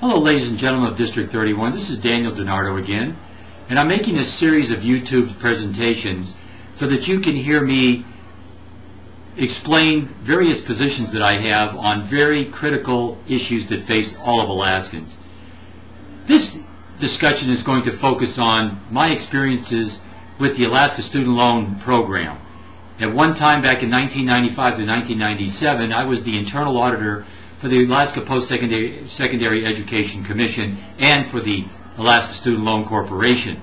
Hello ladies and gentlemen of District 31, this is Daniel DiNardo again, and I'm making a series of YouTube presentations so that you can hear me explain various positions that I have on very critical issues that face all of Alaskans. This discussion is going to focus on my experiences with the Alaska Student Loan Program. At one time back in 1995 to 1997, I was the internal auditor for the Alaska Post-Secondary Education Commission and for the Alaska Student Loan Corporation.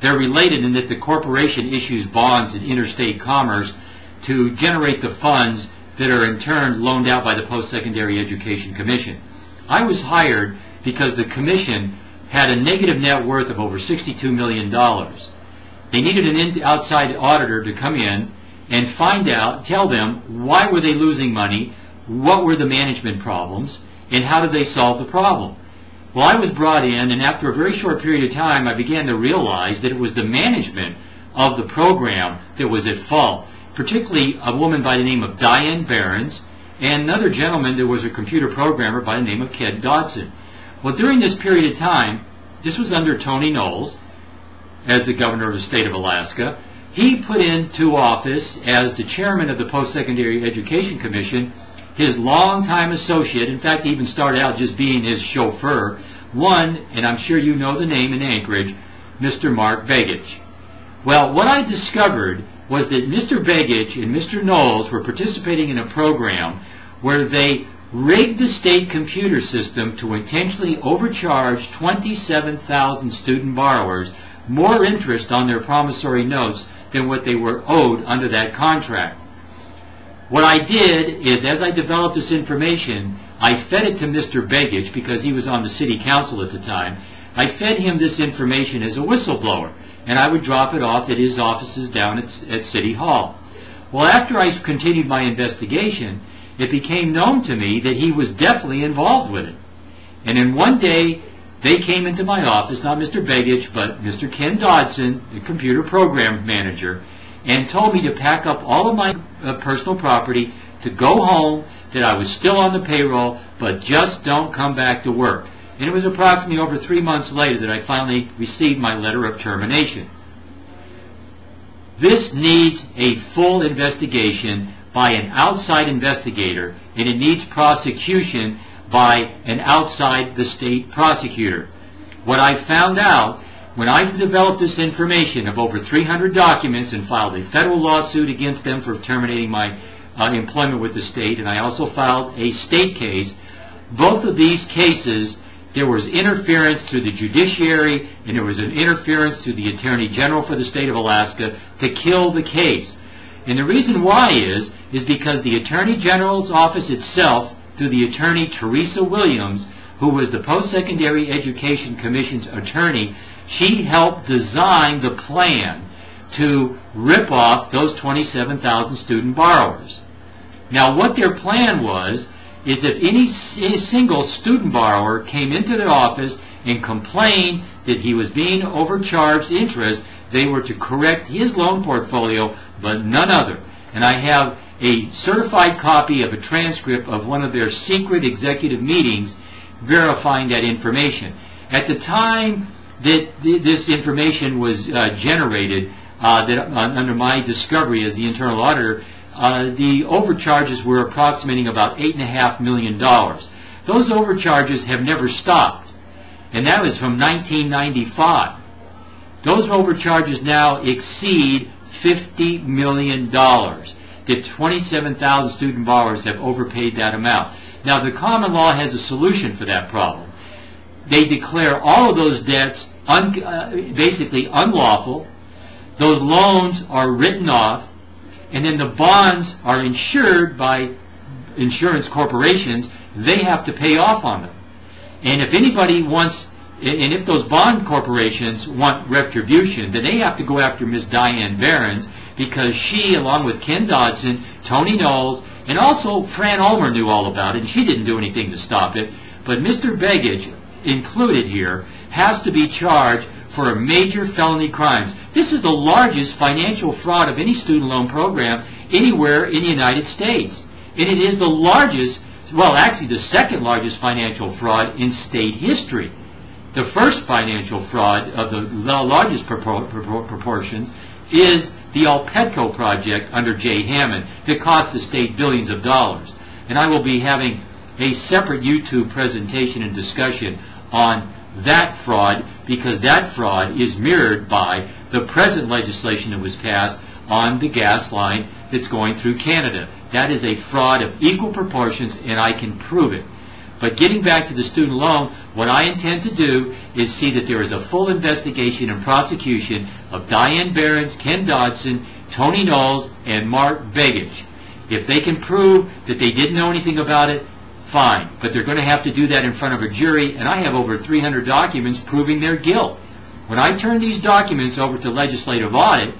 They're related in that the corporation issues bonds in interstate commerce to generate the funds that are in turn loaned out by the Post-Secondary Education Commission. I was hired because the commission had a negative net worth of over $62 million. They needed an outside auditor to come in and find out, tell them why were they losing money, what were the management problems, and how did they solve the problem. Well, I was brought in, and after a very short period of time, I began to realize that it was the management of the program that was at fault, particularly a woman by the name of Diane Behrens and another gentleman that was a computer programmer by the name of Ken Dodson. Well, during this period of time, this was under Tony Knowles as the governor of the state of Alaska. He put into office as the chairman of the Post-Secondary Education Commission his longtime associate, in fact he even started out just being his chauffeur, one, and I'm sure you know the name in Anchorage, Mr. Mark Begich. Well, what I discovered was that Mr. Begich and Mr. Knowles were participating in a program where they rigged the state computer system to intentionally overcharge 27,000 student borrowers more interest on their promissory notes than what they were owed under that contract. What I did is, as I developed this information, I fed it to Mr. Begich because he was on the city council at the time. I fed him this information as a whistleblower, and I would drop it off at his offices down at City Hall. Well, after I continued my investigation, it became known to me that he was definitely involved with it. And then one day, they came into my office, not Mr. Begich, but Mr. Ken Dodson, the computer program manager, and told me to pack up all of my personal property, to go home, that I was still on the payroll, but just don't come back to work. And it was approximately over 3 months later that I finally received my letter of termination. This needs a full investigation by an outside investigator, and it needs prosecution by an outside the state prosecutor. What I found out when I developed this information of over 300 documents and filed a federal lawsuit against them for terminating my employment with the state, and I also filed a state case, both of these cases, there was interference through the judiciary and there was an interference through the Attorney General for the state of Alaska to kill the case. And the reason why is because the Attorney General's office itself, through the attorney Teresa Williams, who was the Post-Secondary Education Commission's attorney, she helped design the plan to rip off those 27,000 student borrowers. Now, what their plan was is if any single student borrower came into their office and complained that he was being overcharged interest, they were to correct his loan portfolio, but none other. And I have a certified copy of a transcript of one of their secret executive meetings verifying that information. At the time that this information was generated, under my discovery as the internal auditor, the overcharges were approximating about $8.5 million. Those overcharges have never stopped, and that was from 1995. Those overcharges now exceed $50 million. The 27,000 student borrowers have overpaid that amount. Now, the common law has a solution for that problem. They declare all of those debts basically unlawful. Those loans are written off, and then the bonds are insured by insurance corporations. They have to pay off on them. And if anybody wants, and if those bond corporations want retribution, then they have to go after Ms. Diane Behrens, because she, along with Ken Dodson, Tony Knowles, and also Fran Ulmer knew all about it, and she didn't do anything to stop it. But Mr. Begich, included here, has to be charged for major felony crimes. This is the largest financial fraud of any student loan program anywhere in the United States. And it is the largest well, actually the second largest financial fraud in state history. The first financial fraud of the largest proportions is the Alpetco project under Jay Hammond that cost the state billions of dollars. And I will be having a separate YouTube presentation and discussion on that fraud, because that fraud is mirrored by the present legislation that was passed on the gas line that's going through Canada. That is a fraud of equal proportions, and I can prove it. But getting back to the student loan, what I intend to do is see that there is a full investigation and prosecution of Diane Behrens, Ken Dodson, Tony Knowles, and Mark Begich. If they can prove that they didn't know anything about it, fine. But they're going to have to do that in front of a jury, and I have over 300 documents proving their guilt. When I turned these documents over to legislative audit,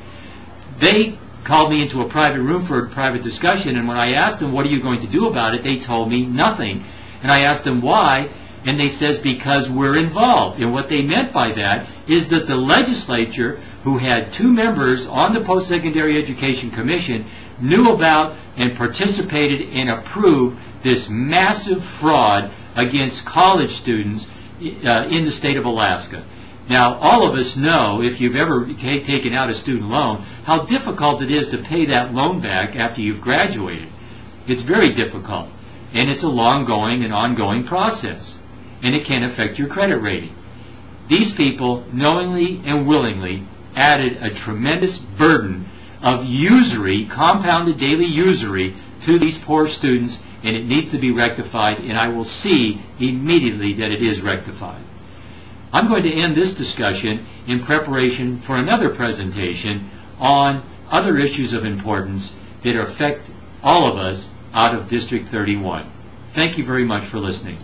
they called me into a private room for a private discussion, and when I asked them, what are you going to do about it, they told me nothing. And I asked them why, and they says because we're involved. And what they meant by that is that the legislature, who had 2 members on the Post-Secondary Education Commission, knew about and participated and approved this massive fraud against college students in the state of Alaska. Now, all of us know, if you've ever taken out a student loan, how difficult it is to pay that loan back after you've graduated. It's very difficult, and it's a long-going and ongoing process, and it can affect your credit rating. These people knowingly and willingly added a tremendous burden of usury, compounded daily usury, to these poor students, and it needs to be rectified, and I will see immediately that it is rectified. I'm going to end this discussion in preparation for another presentation on other issues of importance that affect all of us out of District 31. Thank you very much for listening.